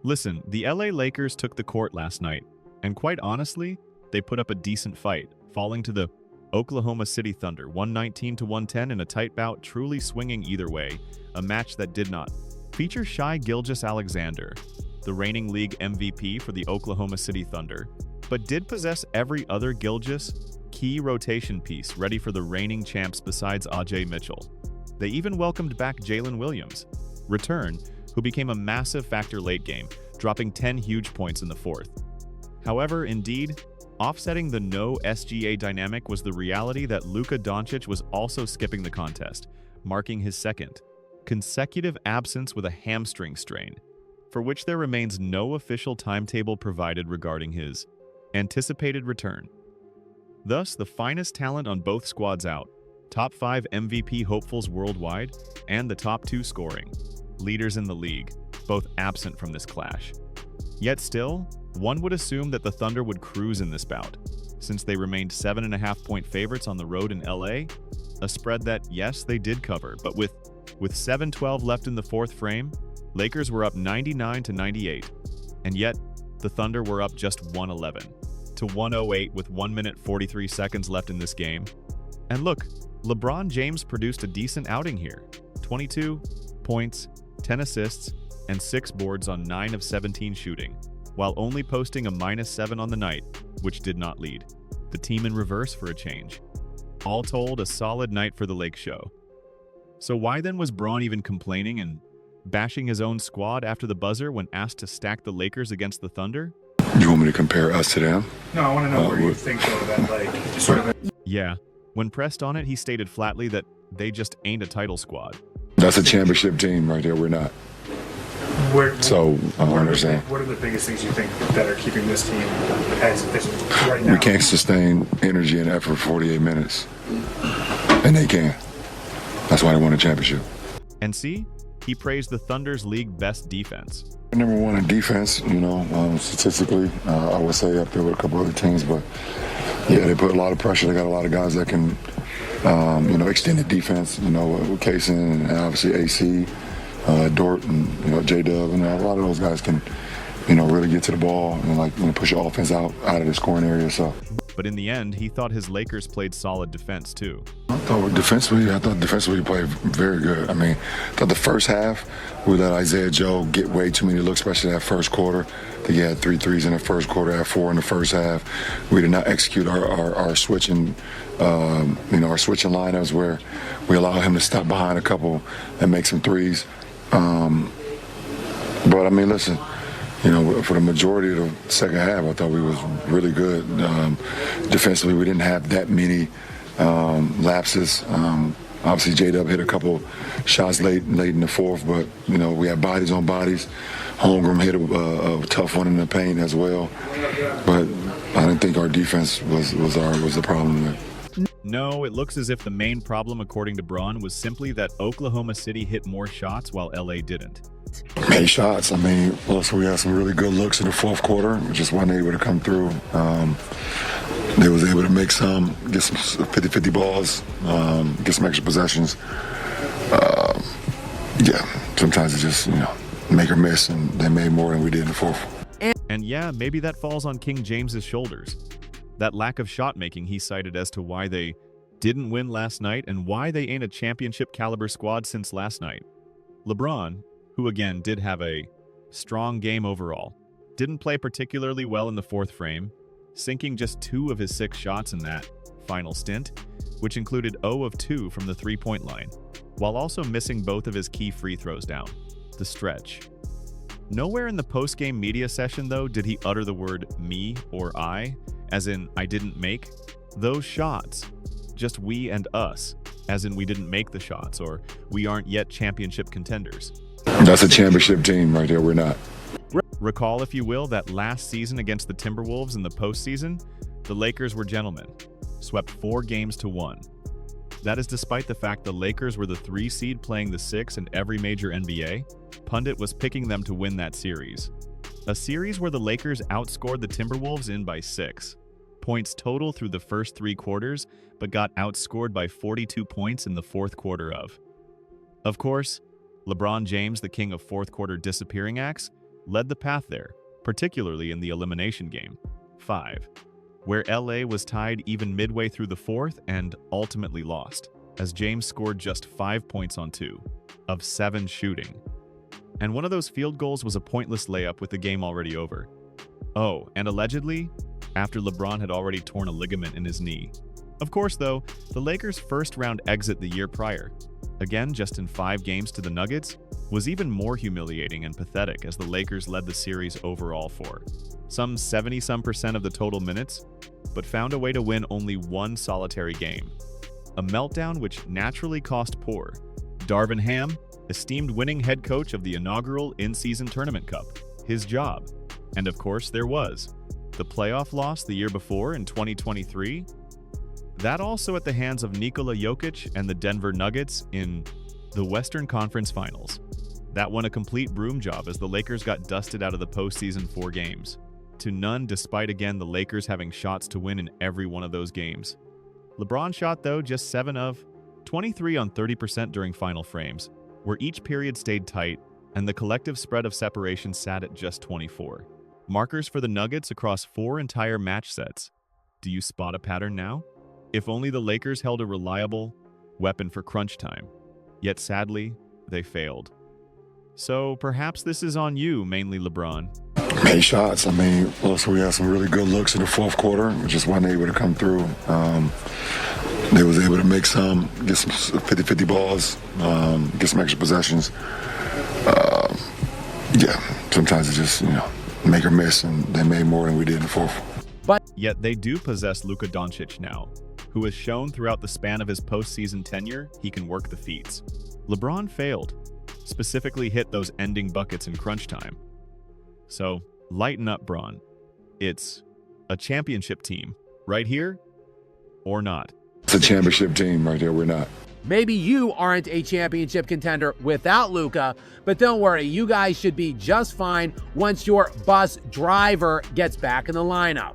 Listen, the LA Lakers took the court last night, and quite honestly, they put up a decent fight, falling to the Oklahoma City Thunder 119-110 in a tight bout, truly swinging either way, a match that did not feature Shai Gilgeous-Alexander, the reigning league MVP for the Oklahoma City Thunder, but did possess every other Gilgeous key rotation piece ready for the reigning champs besides AJ Mitchell. They even welcomed back Jalen Williams, return, who became a massive factor late game, dropping 10 huge points in the fourth. However, indeed, offsetting the no SGA dynamic was the reality that Luka Dončić was also skipping the contest, marking his second consecutive absence with a hamstring strain, for which there remains no official timetable provided regarding his anticipated return. Thus, the finest talent on both squads out, top 5 MVP hopefuls worldwide, and the top 2 scoring leaders in the league, both absent from this clash. Yet still, one would assume that the Thunder would cruise in this bout, since they remained 7.5-point favorites on the road in LA, a spread that, yes, they did cover, but with 7:12 left in the fourth frame, Lakers were up 99-98, and yet the Thunder were up just 111-108 with 1 minute 43 seconds left in this game. And look, LeBron James produced a decent outing here, 22 points, 10 assists, and 6 boards on 9 of 17 shooting, while only posting a -7 on the night, which did not lead the team in reverse for a change. All told, a solid night for the Lake Show. So why then was Braun even complaining and bashing his own squad after the buzzer when asked to stack the Lakers against the Thunder? You want me to compare us to them? No, I want to know where you think though that like sort of. Yeah, when pressed on it, he stated flatly that they just ain't a title squad. That's a championship team right there. We're not. So I don't understand. What are the biggest things you think that are keeping this team as efficient right now? We can't sustain energy and effort for 48 minutes, and they can. That's why they won a championship. And see, he praised the Thunder's league best defense. Number one in defense, statistically, I would say up there with a couple other teams, but yeah, they put a lot of pressure. They got a lot of guys that can, extended defense, with Kaysen and obviously AC, Dort and J-Dub, and a lot of those guys can, really get to the ball and push your offense out of the scoring area. So. But in the end, he thought his Lakers played solid defense too. I thought defensively he played very good. I thought the first half, we let Isaiah Joe get way too many looks, especially that first quarter. I think he had 3 threes in the first quarter, had 4 in the first half. We did not execute our switching, our switching lineups where we allow him to step behind a couple and make some threes. But listen. For the majority of the second half, I thought we was really good. Defensively, we didn't have that many lapses. Obviously, J-Dub hit a couple shots late in the fourth, but, we had bodies on bodies. Holmgren hit a tough one in the paint as well. But I didn't think our defense was the problem there. No, it looks as if the main problem, according to Braun, was simply that Oklahoma City hit more shots while LA didn't. Made shots. Also we had some really good looks in the fourth quarter. Just wasn't able to come through. They was able to make some, get some 50-50 balls, get some extra possessions. Sometimes it just, make or miss, and they made more than we did in the fourth. And yeah, maybe that falls on King James's shoulders. That lack of shot making he cited as to why they didn't win last night and why they ain't a championship caliber squad since last night. LeBron, who again did have a strong game overall, didn't play particularly well in the fourth frame, sinking just 2 of his 6 shots in that final stint, which included 0 of 2 from the three-point line, while also missing both of his key free throws down the stretch. Nowhere in the post-game media session, though, did he utter the word me or I, as in I didn't make those shots, just we and us, as in we didn't make the shots, or we aren't yet championship contenders. That's a championship team right there. We're not. Recall, if you will, that last season against the Timberwolves in the postseason, the Lakers were gentlemen, swept 4 games to 1. That is despite the fact the Lakers were the 3 seed playing the 6 in every major NBA. Pundit was picking them to win that series. A series where the Lakers outscored the Timberwolves in by 6 points total through the first 3 quarters, but got outscored by 42 points in the fourth quarter of. Of course, LeBron James, the king of fourth quarter disappearing acts, led the path there, particularly in the elimination game, 5, where LA was tied even midway through the fourth and ultimately lost, as James scored just 5 points on 2 of 7 shooting. And one of those field goals was a pointless layup with the game already over. Oh, and allegedly, after LeBron had already torn a ligament in his knee. Of course, though, the Lakers' first-round exit the year prior, again just in 5 games to the Nuggets, was even more humiliating and pathetic as the Lakers led the series overall for some 70% of the total minutes, but found a way to win only one solitary game. A meltdown which naturally cost poor Darvin Ham, esteemed winning head coach of the inaugural in-season tournament cup, his job. And of course, there was the playoff loss the year before in 2023, that also at the hands of Nikola Jokic and the Denver Nuggets in the Western Conference Finals. That won a complete broom job as the Lakers got dusted out of the postseason 4 games to none, despite again the Lakers having shots to win in every one of those games. LeBron shot, though, just 7 of 23 on 30% during final frames, where each period stayed tight and the collective spread of separation sat at just 24. Markers for the Nuggets across 4 entire match sets. Do you spot a pattern now? If only the Lakers held a reliable weapon for crunch time. Yet sadly, they failed. So perhaps this is on you, mainly LeBron. Made shots. I mean, also we had some really good looks in the fourth quarter, just wasn't able to come through. They was able to make some, get some 50-50 balls, get some extra possessions. Yeah, sometimes it just, make or miss, and they made more than we did in the fourth. Yet they do possess Luka Dončić now, who has shown throughout the span of his postseason tenure he can work the feats. LeBron failed, specifically hit those ending buckets in crunch time. So, lighten up, Bron. It's a championship team, right here, or not. It's a championship team right there, we're not. Maybe you aren't a championship contender without Luka, but don't worry, you guys should be just fine once your bus driver gets back in the lineup.